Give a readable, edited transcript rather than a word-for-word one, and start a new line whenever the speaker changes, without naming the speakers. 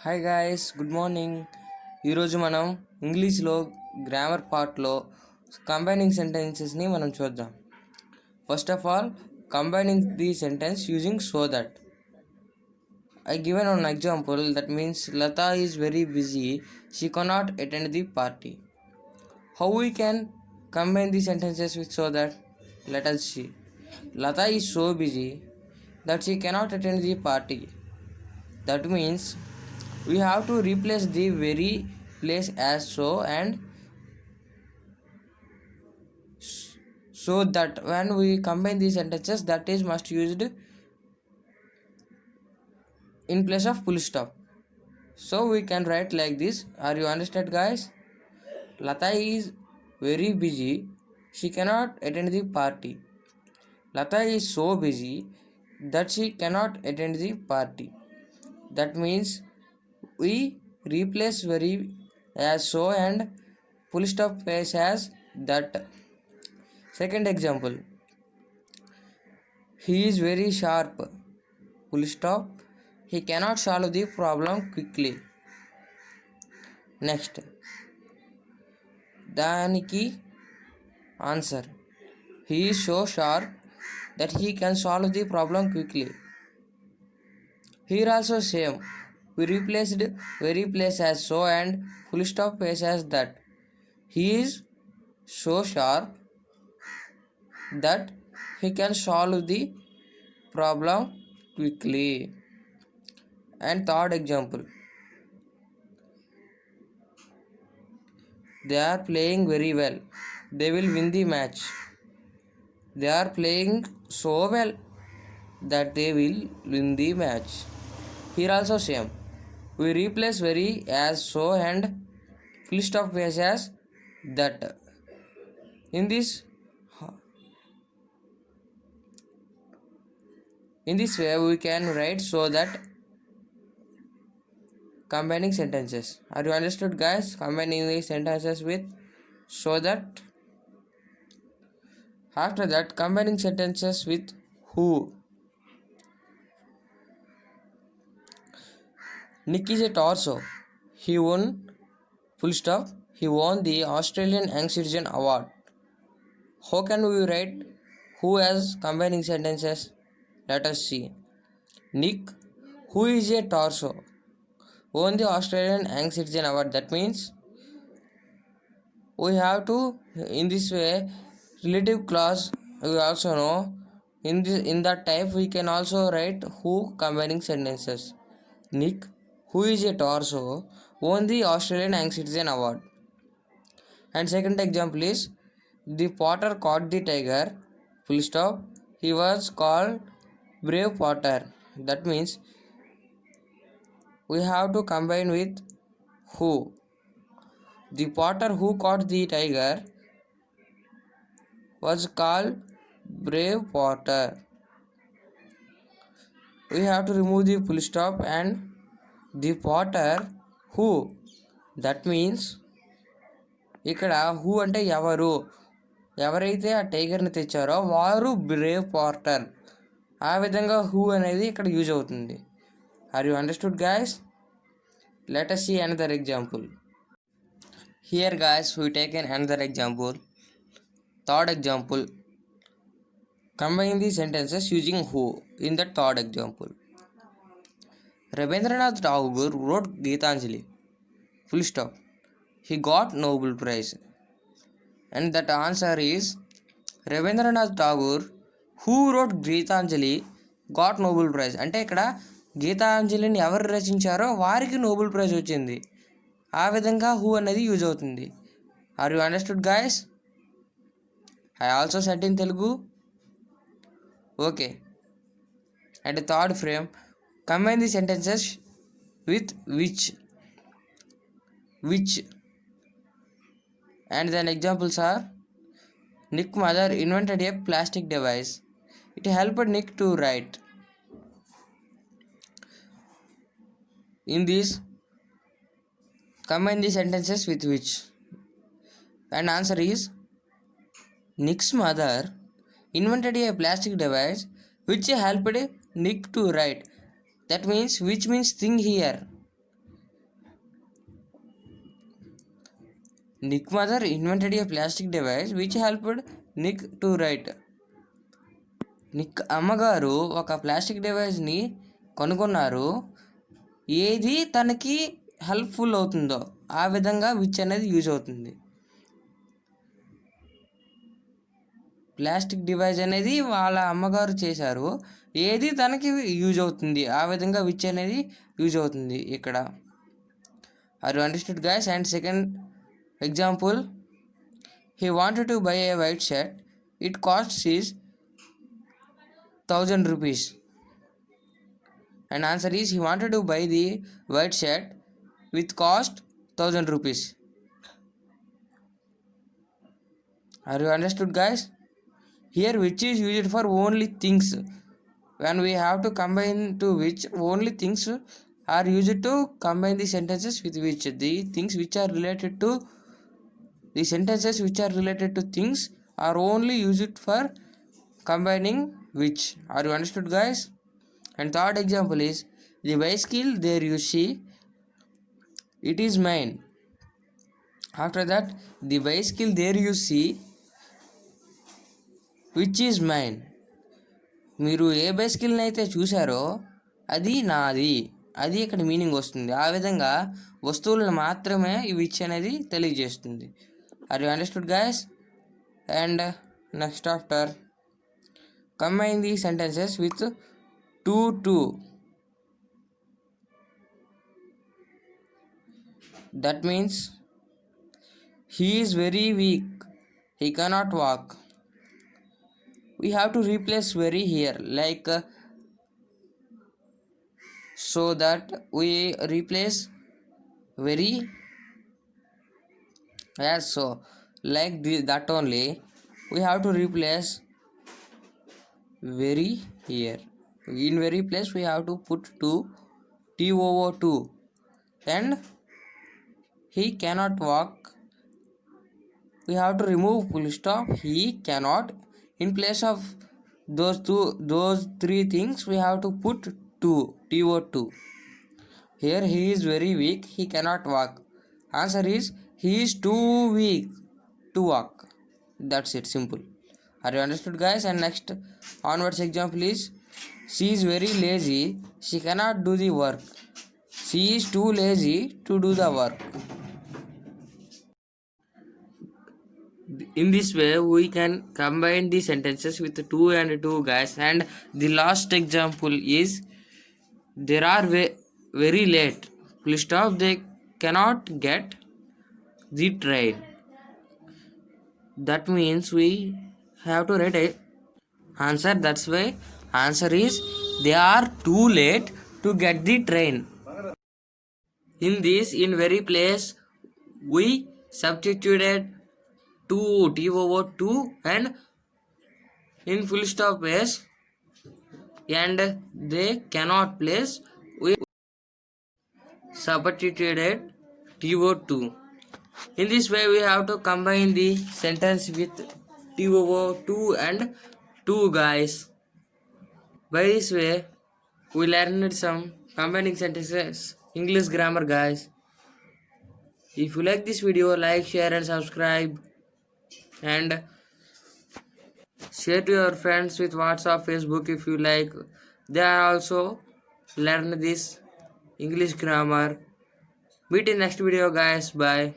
Hi guys, good morning. ఈరోజు మనం ఇంగ్లీష్లో గ్రామర్ పార్ట్లో కంబైనింగ్ సెంటెన్సెస్ని మనం చూద్దాం. First of all, combining the sentence using so that. I given an example that means Lata is very busy, she cannot attend the party. How we can combine the sentences with so that? Let us see. Lata is so busy that she cannot attend the party. That means we have to replace the very place as so and so that. When we combine these sentences, that is must used in place of full stop. So we can write like this. Are you understand, guys? Lata is very busy, she cannot attend the party. Lata is so busy that she cannot attend the party. That means we replace very as so and full stop place as that. Second example, he is very sharp, full stop, he cannot solve the problem quickly. Next, దానికి answer, he is so sharp that he can solve the problem quickly. Here also same, we replaced very place as so and full stop place as that. He is so sharp that he can solve the problem quickly. And third example, they are playing very well, they will win the match. They are playing so well that they will win the match. Here also same, we replace very as so and full stop place as that. In this way we can write so that combining sentences. Are you understood, guys? Combining these sentences with so that. After that, combining sentences with who. Nick is a torso, he won full stop, he won the Australian Young Citizen Award. How can we write who as combining sentences? Let us see. Nick, who is a torso, won the Australian Young Citizen Award. That means we have to, in this way, relative clause we also know. In that type we can also write who combining sentences. Nick, who is a torso, won the Australian Young Citizen Award. And second example is, the potter caught the tiger, full stop, he was called brave potter. That means we have to combine with who. The potter who caught the tiger was called brave potter. We have to remove the full stop and the potter who. That means ఇక్కడ who అంటే ఎవరైతే ఆ టైగర్ని తెచ్చారో వారు Brave పార్టర్. ఆ విధంగా who అనేది ఇక్కడ use అవుతుంది. Are you understood, guys? Let us see another example. Here, guys, we take another example. Third example, combine the sentences using who. In the third example, Rabindranath Tagore wrote Gitanjali, full stop, he got Nobel Prize. And that answer is, Rabindranath Tagore who wrote Gitanjali got Nobel Prize. అంటే ఇక్కడ గీతాంజలిని ఎవరు రచించారో వారికి Nobel prize వచ్చింది. ఆ విధంగా who అనేది use అవుతుంది. Are you understood, guys? I also set in Telugu. Okay. And third frame, combine the sentences with which. And then examples are, Nick's mother invented a plastic device, it helped Nick to write. In this, combine the sentences with which. And answer is, Nick's mother invented a plastic device which helped Nick to write. That means which means thing here. Nick mother invented a plastic device which helped Nick to write. Nick అమ్మగారు ఒక plastic డివైస్ని కనుగొన్నారు, ఏది తనకి helpful అవుతుందో ఆ విధంగా which అనేది use అవుతుంది. ప్లాస్టిక్ డివైస్ అనేది వాళ్ళ అమ్మగారు చేశారు, ఏది తనకి యూజ్ అవుతుంది ఆ విధంగా విచ్ అనేది యూజ్ అవుతుంది ఇక్కడ. Are you understood guys? And second example, he wanted to buy a white shirt, it cost is 1000 rupees. And answer is he wanted to buy the white shirt with cost 1000 rupees. Are you understood guys? Here which is used for only things. When we have to combine to which, only things are used to combine the sentences with which. The things which are related to the sentences which are related to things are only used for combining which. Are you understood guys? And third example is, the bicycle there you see, it is mine. After that, the bicycle there you see, which is mine. మీరు ఏ బైసికల్ని అయితే చూసారో అది నాది, అది ఇక్కడ meaning వస్తుంది. ఆ విధంగా వస్తువులను మాత్రమే ఈ విచ్ అనేది తెలియజేస్తుంది. Are you understood guys? And next after, combine the sentences with to. That means he is very weak, he cannot walk. We have to replace very here, like so that we replace very, yes, so like that only we have to replace very here. In very place we have to put to, and he cannot walk, we have to remove full stop, he cannot. In place of those three things we have to put to. Here he is very weak, he cannot walk. Answer is he is too weak to walk. That's it, simple. Are you understood guys? And next onwards example is, she is very lazy, she cannot do the work. She is too lazy to do the work. In this way we can combine the sentences with to and to guys. And the last example is, they are very late, full stop, they cannot get the train. That means we have to write a answer. That's why answer is they are too late to get the train. In this, in very place we substituted to, and in full stop place and they cannot place we substituted to. In this way we have to combine the sentence with to and to guys. By this way we learned some combining sentences English grammar guys. If you like this video, like, share and subscribe, and share to your friends with WhatsApp, Facebook if you like. They are also learn this English grammar. Meet in next video guys. Bye.